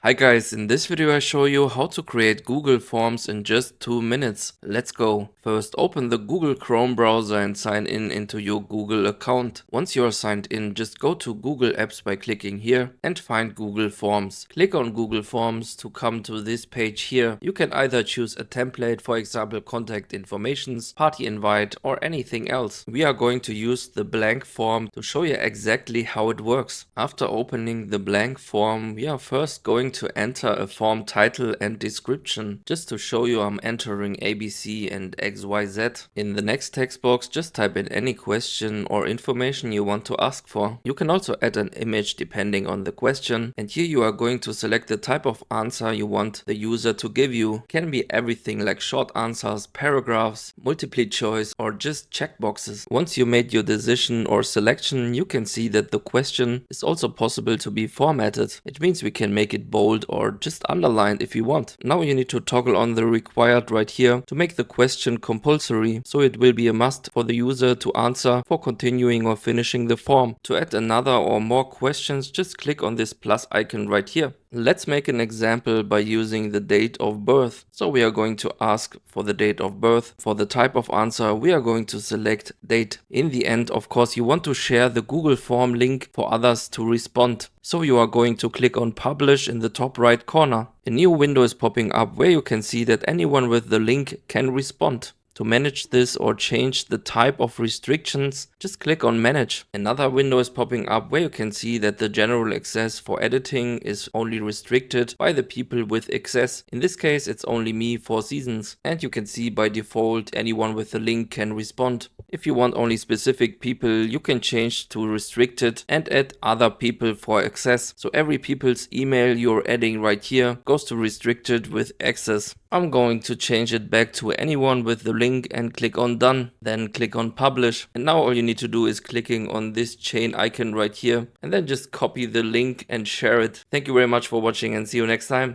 Hi guys, in this video I show you how to create Google Forms in just 2 minutes. Let's go. First, open the Google Chrome browser and sign in into your Google account. Once you are signed in, just go to Google Apps by clicking here and find Google Forms. Click on Google Forms to come to this page here. You can either choose a template, for example contact informations, party invite or anything else. We are going to use the blank form to show you exactly how it works. After opening the blank form, we are first going to enter a form title and description. Just to show you, I'm entering ABC and XYZ. In the next text box, just type in any question or information you want to ask for. You can also add an image depending on the question, and here you are going to select the type of answer you want the user to give you. Can be everything like short answers, paragraphs, multiple choice or just checkboxes. Once you made your decision or selection, you can see that the question is also possible to be formatted. It means we can make it bold or just underlined if you want. Now you need to toggle on the required right here to make the question compulsory, so it will be a must for the user to answer for continuing or finishing the form. To add another or more questions, just click on this plus icon right here. Let's make an example by using the date of birth. So we are going to ask for the date of birth. For the type of answer, we are going to select date. In the end, of course, you want to share the Google form link for others to respond. So you are going to click on publish in the top right corner. A new window is popping up where you can see that anyone with the link can respond. To manage this or change the type of restrictions, just click on manage. Another window is popping up where you can see that the general access for editing is only restricted by the people with access. In this case, it's only me for seasons. And you can see by default, anyone with the link can respond. If you want only specific people, you can change to restricted and add other people for access. So every people's email you're adding right here goes to restricted with access. I'm going to change it back to anyone with the link and click on done. Then click on publish. And now all you need to do is clicking on this chain icon right here and then just copy the link and share it. Thank you very much for watching and see you next time.